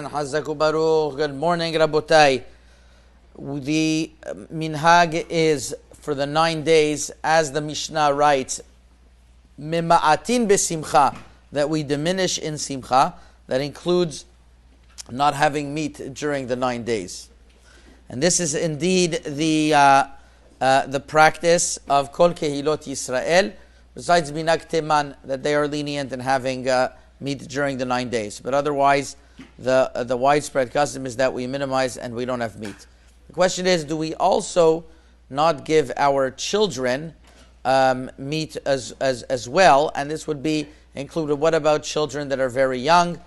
Hazaku Baruch. Good morning, Rabotai. The minhag is for the 9 days, as the Mishnah writes, Mima'atin besimcha, that we diminish in simcha. That includes not having meat during the 9 days. And this is indeed the practice of Kol Kehilot Yisrael, besides Minhag Teman, that they are lenient in having meat during the 9 days. But otherwise, the widespread custom is that we minimize and we don't have meat. The question is, do we also not give our children meat as well? And this would be included. What about children that are very young,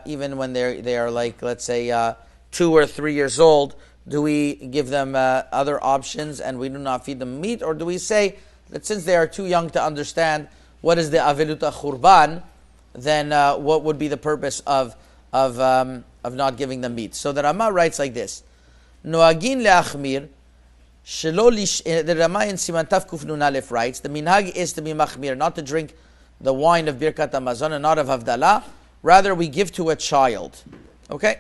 even when they are like, let's say, 2 or 3 years old? Do we give them other options and we do not feed them meat? Or do we say that since they are too young to understand what is the Aviluta Churban, then what would be the purpose of not giving them meat? So the Rama writes like this: Noagin leachmir, the Rama in Siman Tav Kuf Nun Aleph writes, the minhag is to be machmir, not to drink the wine of Birkat Hamazon and not of Havdalah. Rather, we give to a child. Okay?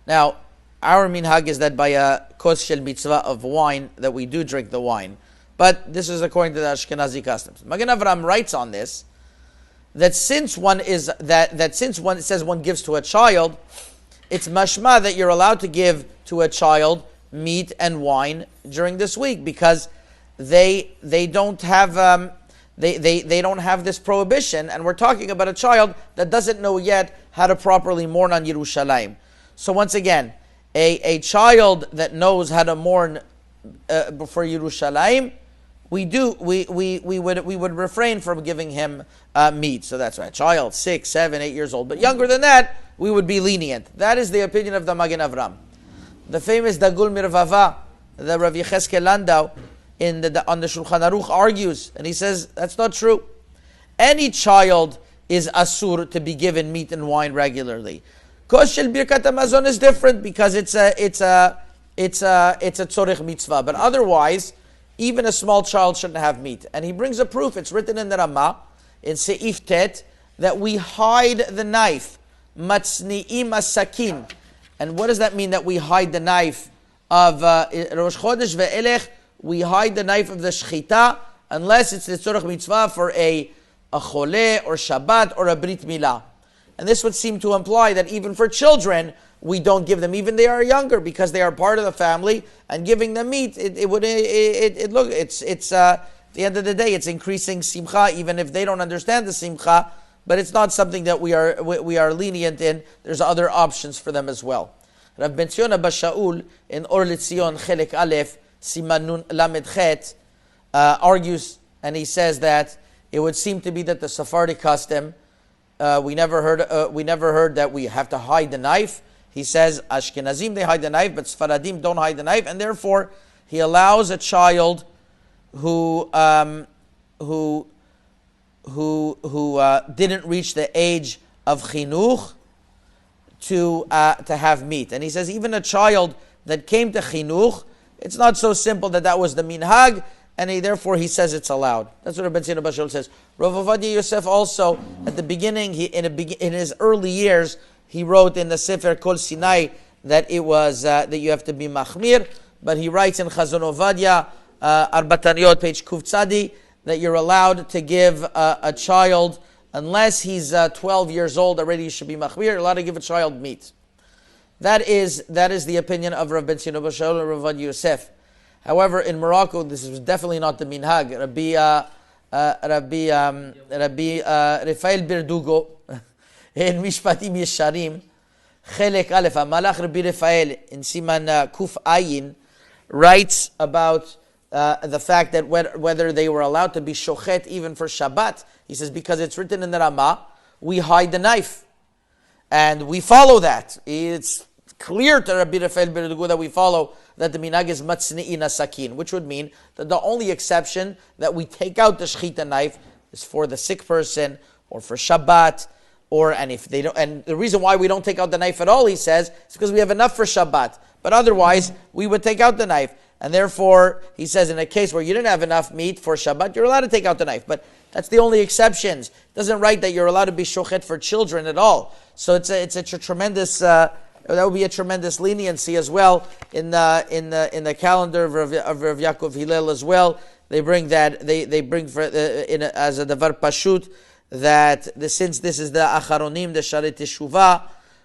Now, our minhag is that by a kos shel mitzvah of wine, that we do drink the wine. But this is according to the Ashkenazi customs. Magen Avraham writes on this, that since one says one gives to a child, it's mashma that you're allowed to give to a child meat and wine during this week, because they don't have they don't have this prohibition, and we're talking about a child that doesn't know yet how to properly mourn on Yerushalayim. So once again, a child that knows how to mourn for Yerushalayim, we would refrain from giving him meat. So that's right. A child 6, 7, 8 years old, but younger than that, we would be lenient. That is the opinion of the Magen Avraham. The famous Dagul Mirvava, the Rav Yecheskel Landau, on the Shulchan Aruch argues, and he says that's not true. Any child is asur to be given meat and wine regularly. Kos shel Birkat Hamazon is different because it's a tzorich mitzvah, but otherwise, even a small child shouldn't have meat. And he brings a proof. It's written in the Ramah, in Seif Tet, that we hide the knife. Matzni'im asakin. And what does that mean, that we hide the knife of Rosh Chodesh ve'elech? We hide the knife of the shechita, unless it's the tzorich mitzvah for a chole, or Shabbat, or a Brit Milah. And this would seem to imply that even for children, we don't give them, even they are younger, because they are part of the family, and giving them meat, at the end of the day, it's increasing simcha, even if they don't understand the simcha, but it's not something that we are lenient in. There's other options for them as well. Rav Ben Zion Abba Shaul in Or L'Tzion Chelek Aleph Siman Nun Lamed Chet argues, and he says that it would seem to be that the Sephardic custom, we never heard that we have to hide the knife. He says Ashkenazim, they hide the knife, but Sfaradim don't hide the knife, and therefore he allows a child who didn't reach the age of chinuch to have meat. And he says even a child that came to chinuch, it's not so simple that was the minhag, and therefore he says it's allowed. That's what Rabbi Tzina Bashul says. Rav Ovadia Yosef also, at the beginning, in his early years, he wrote in the Sefer Kol Sinai that it was that you have to be machmir, but he writes in Chazon Ovadia, Arbataniot, page Kuf Tzadi, that you're allowed to give a child, unless he's 12 years old already, you should be machmir, you're allowed to give a child meat. That is the opinion of Rav Ben Zion Abba Shaul and Rav Ovadia Yosef. However, in Morocco, this is definitely not the minhag. Rabbi Rafael Berdugo, in Mishpatim Yesharim, Chelek Aleph, Malach Rabbi Rafael, in Siman Kuf Ayin, writes about the fact that whether they were allowed to be shochet even for Shabbat. He says, because it's written in the Ramah, we hide the knife. And we follow that. It's clear to Rabbi Rafael Berdugo that we follow that the minhag is matzni'in asakin, which would mean that the only exception that we take out the shechita knife is for the sick person, or for Shabbat, and if they don't, and the reason why we don't take out the knife at all, he says, is because we have enough for Shabbat. But otherwise, we would take out the knife. And therefore, he says, in a case where you didn't have enough meat for Shabbat, you're allowed to take out the knife. But that's the only exceptions. It doesn't write that you're allowed to be shochet for children at all. So it's a tremendous, that would be a tremendous leniency as well in the calendar of Rav Yaakov Hillel as well. They bring that, they bring for, as a davar pashut, that since this is the Acharonim, the Sharet Teshuvah,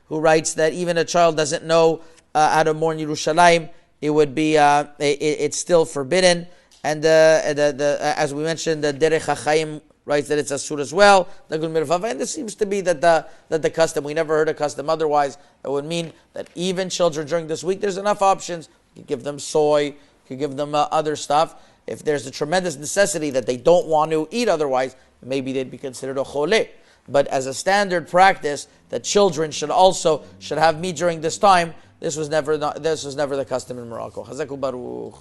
who writes that even a child doesn't know how to mourn Yerushalayim, it would be it's still forbidden. And as we mentioned, the Derech HaChaim writes that it's asur as well. And this seems to be that the custom. We never heard a custom otherwise. That would mean that even children during this week, there's enough options. You could give them soy, you could give them other stuff. If there's a tremendous necessity that they don't want to eat otherwise, maybe they'd be considered a chole. But as a standard practice, that children should have meat during this time. This was never the custom in Morocco. Chazak u'baruch.